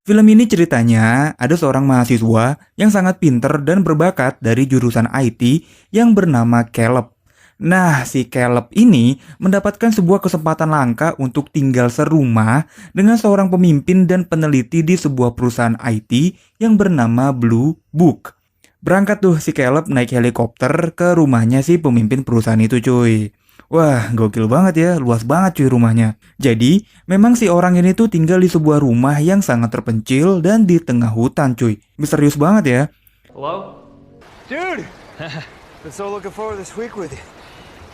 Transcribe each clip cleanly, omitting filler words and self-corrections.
Film ini ceritanya ada seorang mahasiswa yang sangat pinter dan berbakat dari jurusan IT yang bernama Caleb. Nah, si Caleb ini mendapatkan sebuah kesempatan langka untuk tinggal serumah dengan seorang pemimpin dan peneliti di sebuah perusahaan IT yang bernama Blue Book. Berangkat tuh si Caleb naik helikopter ke rumahnya si pemimpin perusahaan itu cuy. Wah, gokil banget ya, luas banget cuy rumahnya. Jadi, memang si orang ini tuh tinggal di sebuah rumah yang sangat terpencil dan di tengah hutan cuy. Misterius banget ya. Hello? Dude! Been so looking forward to this week with you.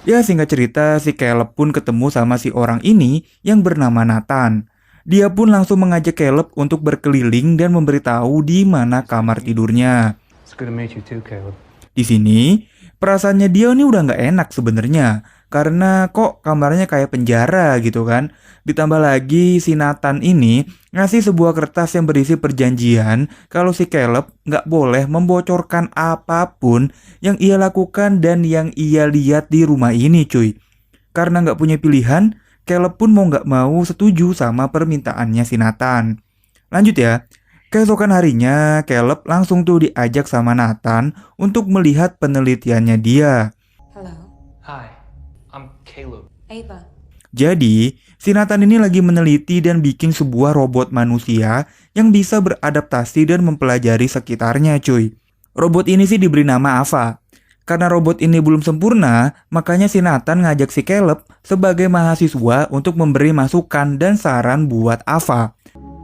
Ya singkat cerita, si Caleb pun ketemu sama si orang ini yang bernama Nathan. Dia pun langsung mengajak Caleb untuk berkeliling dan memberitahu di mana kamar tidurnya. It's good to meet you too, Caleb. Di sini, perasaannya dia nih udah nggak enak sebenarnya. Karena kok kamarnya kayak penjara gitu kan. Ditambah lagi si Nathan ini ngasih sebuah kertas yang berisi perjanjian kalau si Caleb nggak boleh membocorkan apapun yang ia lakukan dan yang ia lihat di rumah ini cuy. Karena nggak punya pilihan, Caleb pun mau nggak mau setuju sama permintaannya si Nathan. Lanjut ya. Keesokan harinya, Caleb langsung tuh diajak sama Nathan untuk melihat penelitiannya dia. Hello, Hi, I'm Caleb. Ava. Jadi, si Nathan ini lagi meneliti dan bikin sebuah robot manusia yang bisa beradaptasi dan mempelajari sekitarnya cuy. Robot ini sih diberi nama Ava. Karena robot ini belum sempurna, makanya si Nathan ngajak si Caleb sebagai mahasiswa untuk memberi masukan dan saran buat Ava.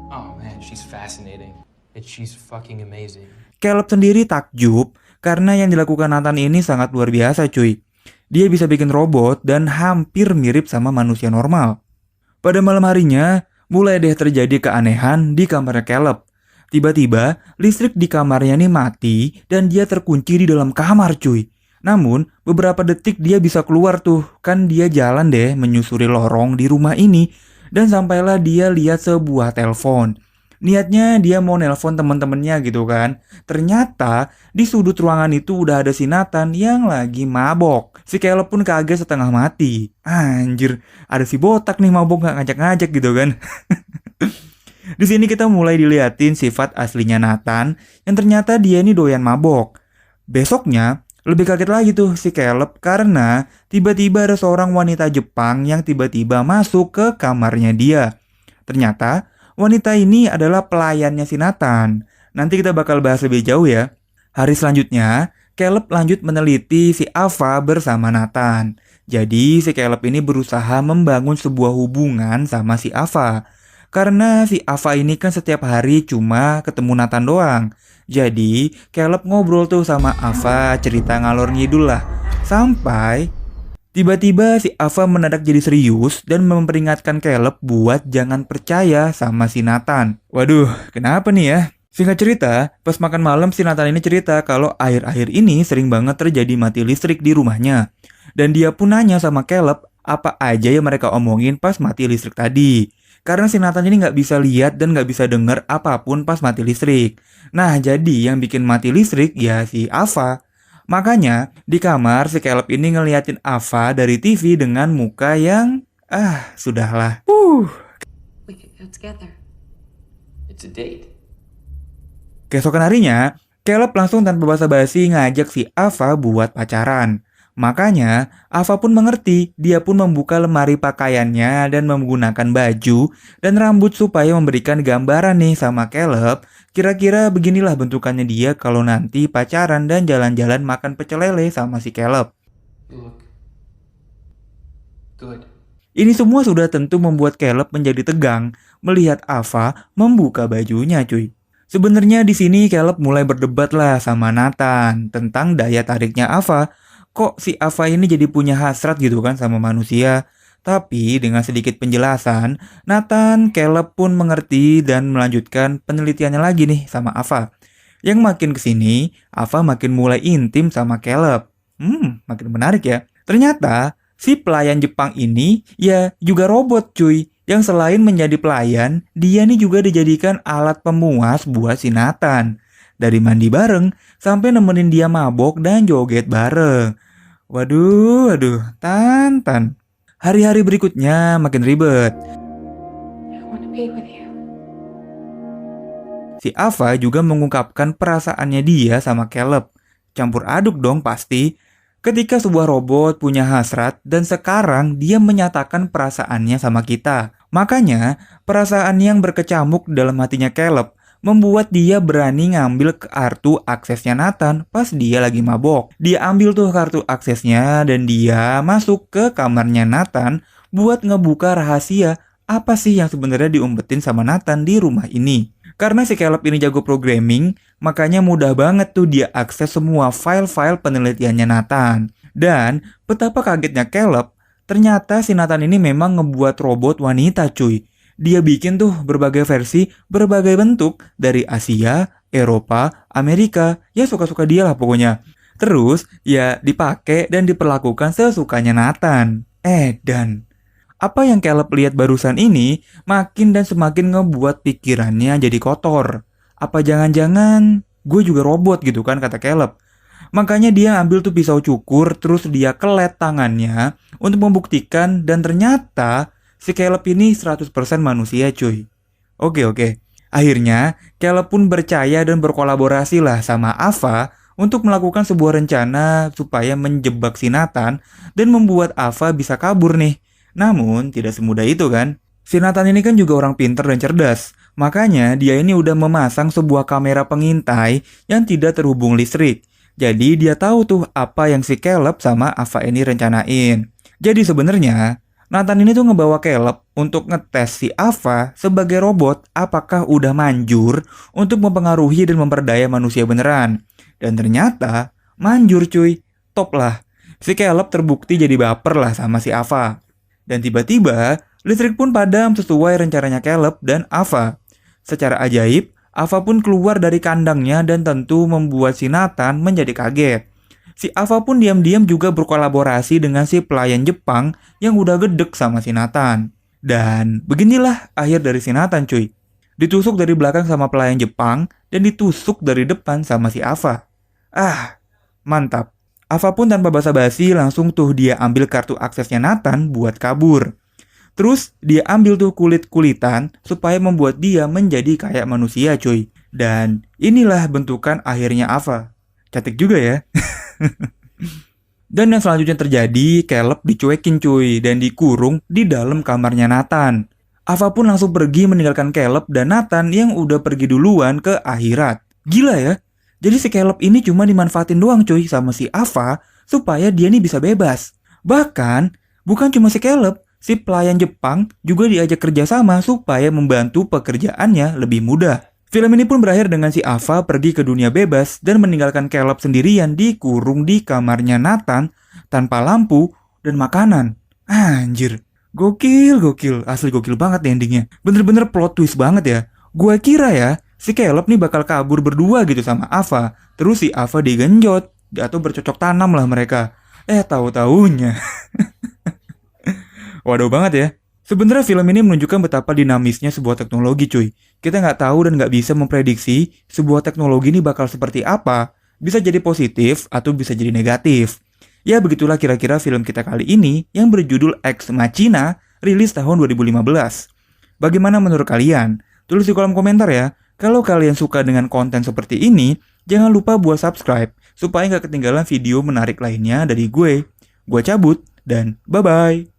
Oh man, she's fascinating. And she's fucking amazing. Caleb sendiri takjub karena yang dilakukan Nathan ini sangat luar biasa cuy. Dia bisa bikin robot dan hampir mirip sama manusia normal. Pada malam harinya, mulai deh terjadi keanehan di kamarnya Caleb. Tiba-tiba, listrik di kamarnya nih mati dan dia terkunci di dalam kamar cuy. Namun, beberapa detik dia bisa keluar tuh. Kan dia jalan deh menyusuri lorong di rumah ini. Dan sampailah dia lihat sebuah telepon. Niatnya dia mau nelpon teman-temannya gitu kan. Ternyata di sudut ruangan itu udah ada si Nathan yang lagi mabok. Si Caleb pun kaget setengah mati. Anjir, ada si botak nih mabok gak ngajak-ngajak gitu kan. Di sini kita mulai diliatin sifat aslinya Nathan yang ternyata dia ini doyan mabok. Besoknya lebih kaget lagi tuh si Caleb karena tiba-tiba ada seorang wanita Jepang yang tiba-tiba masuk ke kamarnya dia. Ternyata wanita ini adalah pelayannya si Nathan. Nanti kita bakal bahas lebih jauh ya. Hari selanjutnya, Caleb lanjut meneliti si Ava bersama Nathan. Jadi si Caleb ini berusaha membangun sebuah hubungan sama si Ava. Karena si Ava ini kan setiap hari cuma ketemu Nathan doang. Jadi Caleb ngobrol tuh sama Ava, cerita ngalor ngidul lah. Sampai tiba-tiba si Ava mendadak jadi serius dan memperingatkan Caleb buat jangan percaya sama si Nathan. Waduh, kenapa nih ya? Singkat cerita, pas makan malam si Nathan ini cerita kalau akhir-akhir ini sering banget terjadi mati listrik di rumahnya. Dan dia pun nanya sama Caleb apa aja yang mereka omongin pas mati listrik tadi. Karena si Nathan ini nggak bisa lihat dan nggak bisa denger apapun pas mati listrik. Nah, jadi yang bikin mati listrik ya si Ava. Makanya di kamar si Caleb ini ngeliatin Ava dari TV dengan muka yang sudahlah. We could go together. It's a date. Keesokan harinya, Caleb langsung tanpa basa-basi ngajak si Ava buat pacaran. Makanya, Ava pun mengerti, dia pun membuka lemari pakaiannya dan menggunakan baju dan rambut supaya memberikan gambaran nih sama Caleb. Kira-kira beginilah bentukannya dia kalau nanti pacaran dan jalan-jalan makan pecel lele sama si Caleb. You look good. Ini semua sudah tentu membuat Caleb menjadi tegang melihat Ava membuka bajunya cuy. Sebenarnya di sini Caleb mulai berdebat lah sama Nathan tentang daya tariknya Ava. Kok si Ava ini jadi punya hasrat gitu kan sama manusia? Tapi dengan sedikit penjelasan, Nathan, Caleb pun mengerti dan melanjutkan penelitiannya lagi nih sama Ava. Yang makin kesini, Ava makin mulai intim sama Caleb. Makin menarik ya. Ternyata si pelayan Jepang ini ya juga robot cuy. Yang selain menjadi pelayan, dia nih juga dijadikan alat pemuas buat si Nathan. Dari mandi bareng, sampai nemenin dia mabok dan joget bareng. Waduh, Tan. Hari-hari berikutnya makin ribet. I want to be with you. Si Ava juga mengungkapkan perasaannya dia sama Caleb. Campur aduk dong pasti. Ketika sebuah robot punya hasrat dan sekarang dia menyatakan perasaannya sama kita. Makanya, perasaan yang berkecamuk dalam hatinya Caleb membuat dia berani ngambil kartu aksesnya Nathan pas dia lagi mabok. Dia ambil tuh kartu aksesnya dan dia masuk ke kamarnya Nathan buat ngebuka rahasia apa sih yang sebenarnya diumpetin sama Nathan di rumah ini. Karena si Caleb ini jago programming, makanya mudah banget tuh dia akses semua file-file penelitiannya Nathan. Dan betapa kagetnya Caleb, ternyata si Nathan ini memang ngebuat robot wanita cuy. Dia bikin tuh berbagai versi, berbagai bentuk dari Asia, Eropa, Amerika, ya suka-suka dia lah pokoknya. Terus ya dipakai dan diperlakukan sesukanya Nathan. Dan apa yang Caleb lihat barusan ini makin dan semakin ngebuat pikirannya jadi kotor. Apa jangan-jangan gue juga robot gitu kan, kata Caleb. Makanya dia ambil tuh pisau cukur terus dia kelet tangannya untuk membuktikan dan ternyata si Caleb ini 100% manusia cuy. Oke. Akhirnya Caleb pun percaya dan berkolaborasi lah sama Ava untuk melakukan sebuah rencana supaya menjebak si Nathan dan membuat Ava bisa kabur nih. Namun, tidak semudah itu kan. Si Nathan ini kan juga orang pintar dan cerdas. Makanya, dia ini udah memasang sebuah kamera pengintai yang tidak terhubung listrik. Jadi, dia tahu tuh apa yang si Caleb sama Ava ini rencanain. Jadi sebenarnya, Nathan ini tuh ngebawa Caleb untuk ngetes si Ava sebagai robot apakah udah manjur untuk mempengaruhi dan memperdaya manusia beneran. Dan ternyata, manjur cuy. Top lah. Si Caleb terbukti jadi baper lah sama si Ava. Dan tiba-tiba, listrik pun padam sesuai rencananya Caleb dan Ava. Secara ajaib, Ava pun keluar dari kandangnya dan tentu membuat si Nathan menjadi kaget. Si Ava pun diam-diam juga berkolaborasi dengan si pelayan Jepang yang udah gedek sama si Nathan. Dan beginilah akhir dari si Nathan cuy. Ditusuk dari belakang sama pelayan Jepang dan ditusuk dari depan sama si Ava. Mantap. Ava pun tanpa basa-basi langsung tuh dia ambil kartu aksesnya Nathan buat kabur. Terus dia ambil tuh kulit-kulitan supaya membuat dia menjadi kayak manusia cuy. Dan inilah bentukan akhirnya Ava. Cantik juga ya. Dan yang selanjutnya terjadi, Caleb dicuekin cuy dan dikurung di dalam kamarnya Nathan. Ava pun langsung pergi meninggalkan Caleb dan Nathan yang udah pergi duluan ke akhirat. Gila ya. Jadi si Caleb ini cuma dimanfaatin doang cuy sama si Ava supaya dia nih bisa bebas. Bahkan bukan cuma si Caleb, si pelayan Jepang juga diajak kerjasama supaya membantu pekerjaannya lebih mudah. Film ini pun berakhir dengan si Ava pergi ke dunia bebas dan meninggalkan Caleb sendirian dikurung di kamarnya Nathan tanpa lampu dan makanan. Anjir, gokil, asli gokil banget nih endingnya. Bener-bener plot twist banget ya. Gua kira ya, si Caleb nih bakal kabur berdua gitu sama Ava. Terus si Ava digenjot atau bercocok tanam lah mereka. Tahu-taunya. Waduh banget ya. Sebenarnya film ini menunjukkan betapa dinamisnya sebuah teknologi cuy. Kita nggak tahu dan nggak bisa memprediksi sebuah teknologi ini bakal seperti apa. Bisa jadi positif atau bisa jadi negatif. Ya begitulah kira-kira film kita kali ini yang berjudul Ex Machina, rilis tahun 2015. Bagaimana menurut kalian? Tulis di kolom komentar ya. Kalau kalian suka dengan konten seperti ini, jangan lupa buat subscribe supaya nggak ketinggalan video menarik lainnya dari gue. Gue cabut dan bye-bye.